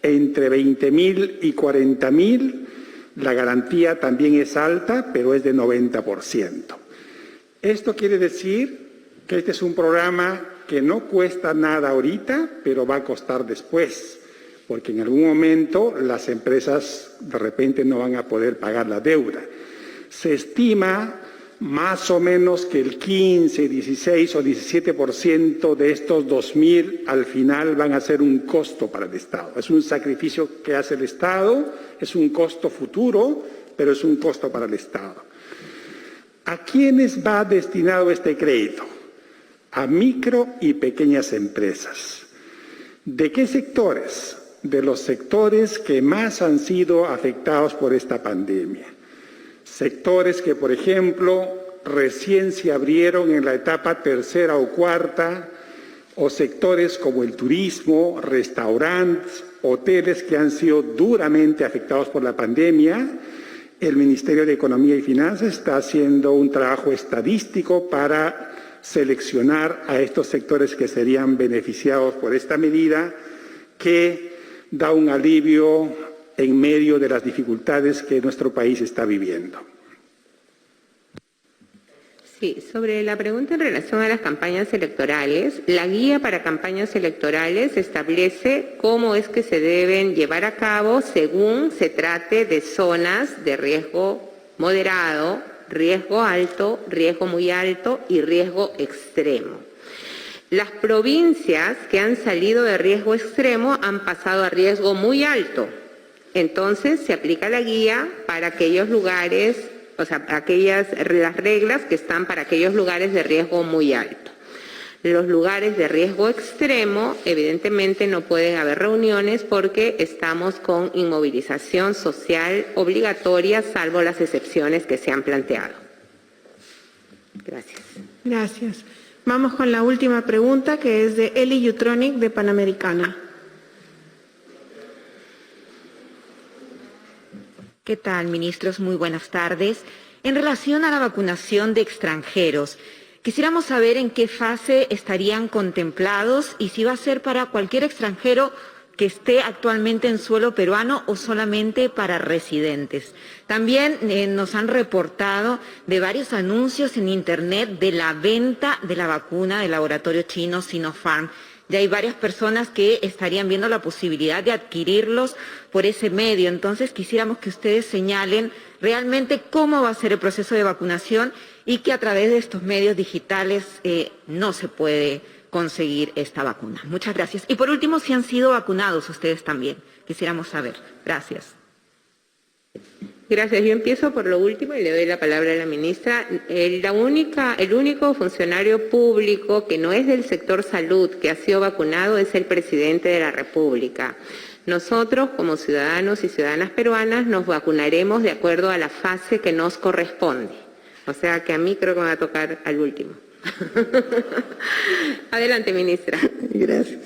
entre 20.000 y 40.000, la garantía también es alta, pero es de 90%. Esto quiere decir que este es un programa que no cuesta nada ahorita, pero va a costar después, porque en algún momento las empresas de repente no van a poder pagar la deuda. Se estima más o menos que el 15, 16 o 17% de estos 2.000 al final van a ser un costo para el Estado. Es un sacrificio que hace el Estado, es un costo futuro, pero es un costo para el Estado. ¿A quiénes va destinado este crédito? A micro y pequeñas empresas. ¿De qué sectores? De los sectores que más han sido afectados por esta pandemia. Sectores que, por ejemplo, recién se abrieron en la etapa tercera o cuarta, o sectores como el turismo, restaurantes, hoteles que han sido duramente afectados por la pandemia. El Ministerio de Economía y Finanzas está haciendo un trabajo estadístico para seleccionar a estos sectores que serían beneficiados por esta medida, que da un alivio en medio de las dificultades que nuestro país está viviendo. Sí, sobre la pregunta en relación a las campañas electorales, la guía para campañas electorales establece cómo es que se deben llevar a cabo según se trate de zonas de riesgo moderado, riesgo alto, riesgo muy alto y riesgo extremo. Las provincias que han salido de riesgo extremo han pasado a riesgo muy alto. Entonces se aplica la guía para aquellos lugares, o sea, las reglas que están para aquellos lugares de riesgo muy alto. Los lugares de riesgo extremo, evidentemente no pueden haber reuniones porque estamos con inmovilización social obligatoria, salvo las excepciones que se han planteado. Gracias. Gracias. Vamos con la última pregunta, que es de Eli Yutronic, de Panamericana. ¿Qué tal, ministros? Muy buenas tardes. En relación a la vacunación de extranjeros, quisiéramos saber en qué fase estarían contemplados y si va a ser para cualquier extranjero que esté actualmente en suelo peruano o solamente para residentes. También nos han reportado de varios anuncios en Internet de la venta de la vacuna del laboratorio chino Sinopharm. Ya hay varias personas que estarían viendo la posibilidad de adquirirlos por ese medio. Entonces quisiéramos que ustedes señalen realmente cómo va a ser el proceso de vacunación y que a través de estos medios digitales no se puede conseguir esta vacuna. Muchas gracias. Y por último, si han sido vacunados ustedes también. Quisiéramos saber. Gracias. Gracias. Yo empiezo por lo último y le doy la palabra a la ministra. El único funcionario público que no es del sector salud que ha sido vacunado es el presidente de la República. Nosotros, como ciudadanos y ciudadanas peruanas, nos vacunaremos de acuerdo a la fase que nos corresponde. O sea que a mí creo que me va a tocar al último. Adelante, ministra. Gracias.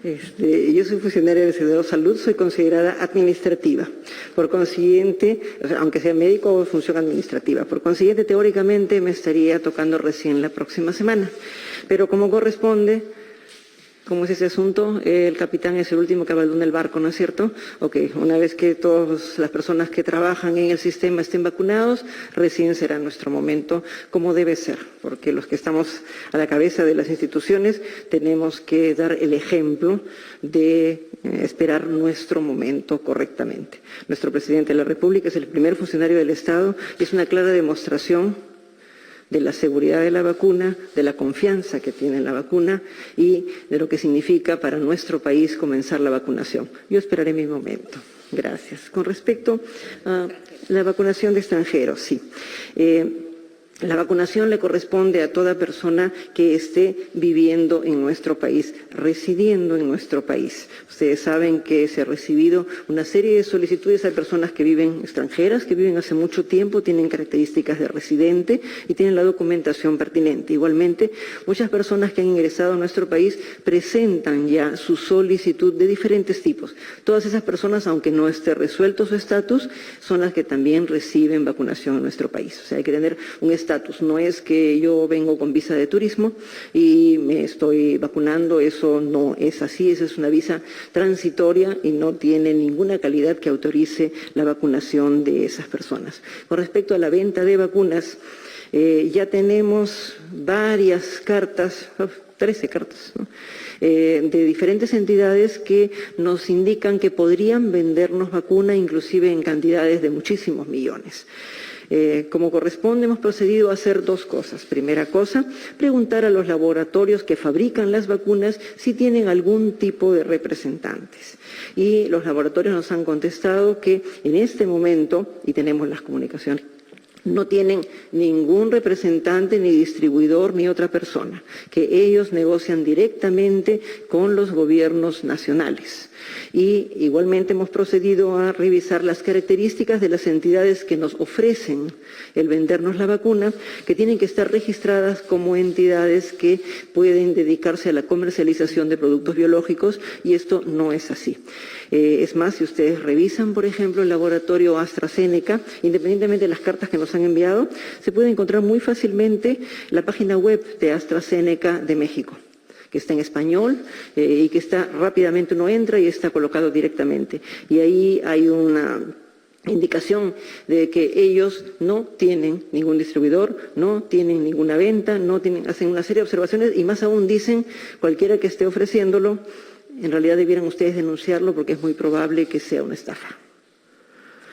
Yo soy funcionaria del Sector de Salud, soy considerada administrativa. Por consiguiente, aunque sea médico, función administrativa. Por consiguiente, teóricamente me estaría tocando recién la próxima semana. Pero como corresponde, ¿cómo es ese asunto? El capitán es el último que abandona el barco, ¿no es cierto? Ok, una vez que todas las personas que trabajan en el sistema estén vacunados, recién será nuestro momento, como debe ser, porque los que estamos a la cabeza de las instituciones tenemos que dar el ejemplo de esperar nuestro momento correctamente. Nuestro presidente de la República es el primer funcionario del Estado y es una clara demostración de la seguridad de la vacuna, de la confianza que tiene en la vacuna y de lo que significa para nuestro país comenzar la vacunación. Yo esperaré mi momento. Gracias. Con respecto a la vacunación de extranjeros, sí. La vacunación le corresponde a toda persona que esté viviendo en nuestro país, residiendo en nuestro país. Ustedes saben que se ha recibido una serie de solicitudes a personas que viven extranjeras, que viven hace mucho tiempo, tienen características de residente y tienen la documentación pertinente. Igualmente, muchas personas que han ingresado a nuestro país presentan ya su solicitud de diferentes tipos. Todas esas personas, aunque no esté resuelto su estatus, son las que también reciben vacunación en nuestro país. O sea, hay que tener un estatus. No es que yo vengo con visa de turismo y me estoy vacunando, eso no es así, esa es una visa transitoria y no tiene ninguna calidad que autorice la vacunación de esas personas. Con respecto a la venta de vacunas, ya tenemos varias cartas, 13 cartas, ¿no? De diferentes entidades que nos indican que podrían vendernos vacuna inclusive en cantidades de muchísimos millones. Como corresponde, hemos procedido a hacer dos cosas. Primera cosa, preguntar a los laboratorios que fabrican las vacunas si tienen algún tipo de representantes. Y los laboratorios nos han contestado que en este momento, y tenemos las comunicaciones, no tienen ningún representante, ni distribuidor, ni otra persona, que ellos negocian directamente con los gobiernos nacionales. Y igualmente hemos procedido a revisar las características de las entidades que nos ofrecen el vendernos la vacuna, que tienen que estar registradas como entidades que pueden dedicarse a la comercialización de productos biológicos, y esto no es así. Es más, si ustedes revisan, por ejemplo, el laboratorio AstraZeneca, independientemente de las cartas que nos han enviado, se puede encontrar muy fácilmente la página web de AstraZeneca de México, que está en español y que está rápidamente, uno entra y está colocado directamente. Y ahí hay una indicación de que ellos no tienen ningún distribuidor, no tienen ninguna venta, hacen una serie de observaciones y más aún dicen, cualquiera que esté ofreciéndolo, en realidad debieran ustedes denunciarlo porque es muy probable que sea una estafa.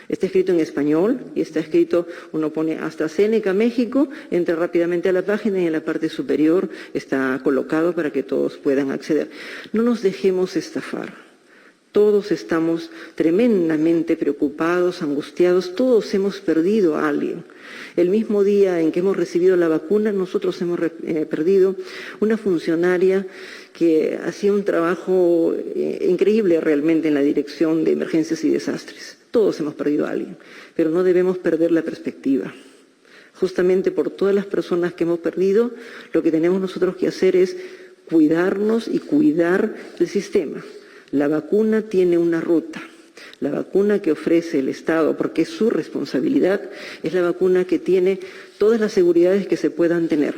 Está escrito en español y está escrito, uno pone AstraZeneca México, entra rápidamente a la página y en la parte superior está colocado para que todos puedan acceder. No nos dejemos estafar. Todos estamos tremendamente preocupados, angustiados, todos hemos perdido a alguien. El mismo día en que hemos recibido la vacuna, nosotros hemos perdido una funcionaria que hacía un trabajo increíble realmente en la Dirección de Emergencias y Desastres. Todos hemos perdido a alguien, pero no debemos perder la perspectiva. Justamente por todas las personas que hemos perdido, lo que tenemos nosotros que hacer es cuidarnos y cuidar el sistema. La vacuna tiene una ruta. La vacuna que ofrece el Estado, porque es su responsabilidad, es la vacuna que tiene todas las seguridades que se puedan tener.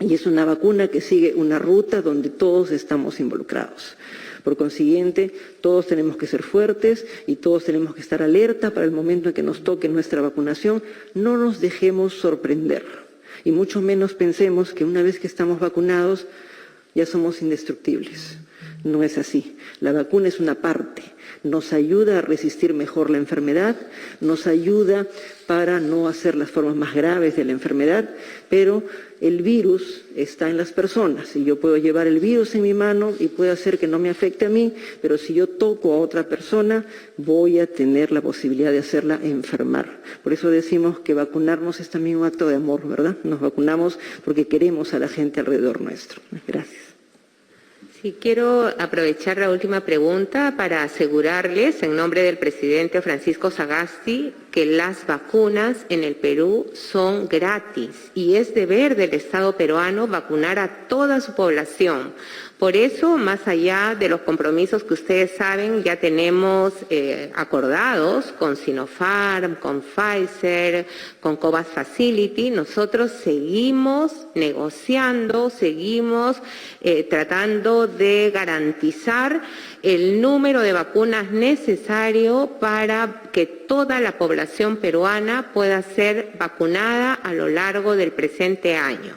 Y es una vacuna que sigue una ruta donde todos estamos involucrados. Por consiguiente, todos tenemos que ser fuertes y todos tenemos que estar alerta para el momento en que nos toque nuestra vacunación. No nos dejemos sorprender y mucho menos pensemos que una vez que estamos vacunados ya somos indestructibles. No es así. La vacuna es una parte. Nos ayuda a resistir mejor la enfermedad, nos ayuda para no hacer las formas más graves de la enfermedad, pero el virus está en las personas y yo puedo llevar el virus en mi mano y puede hacer que no me afecte a mí, pero si yo toco a otra persona voy a tener la posibilidad de hacerla enfermar. Por eso decimos que vacunarnos es también un acto de amor, ¿verdad? Nos vacunamos porque queremos a la gente alrededor nuestro. Gracias. Sí, quiero aprovechar la última pregunta para asegurarles, en nombre del presidente Francisco Sagasti, que las vacunas en el Perú son gratis y es deber del Estado peruano vacunar a toda su población. Por eso, más allá de los compromisos que ustedes saben, ya tenemos acordados con Sinopharm, con Pfizer, con COVAX Facility, nosotros seguimos negociando, seguimos tratando de garantizar el número de vacunas necesario para que toda la población peruana pueda ser vacunada a lo largo del presente año.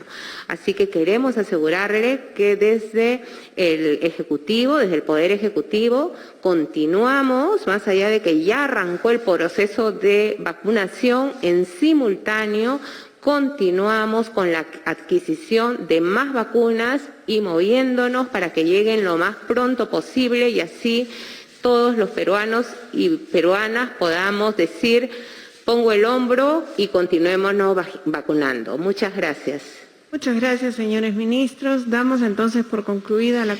Así que queremos asegurarle que desde el Ejecutivo, desde el Poder Ejecutivo, continuamos, más allá de que ya arrancó el proceso de vacunación, en simultáneo continuamos con la adquisición de más vacunas y moviéndonos para que lleguen lo más pronto posible y así todos los peruanos y peruanas podamos decir, pongo el hombro y continuémonos vacunando. Muchas gracias. Muchas gracias, señores ministros. Damos entonces por concluida la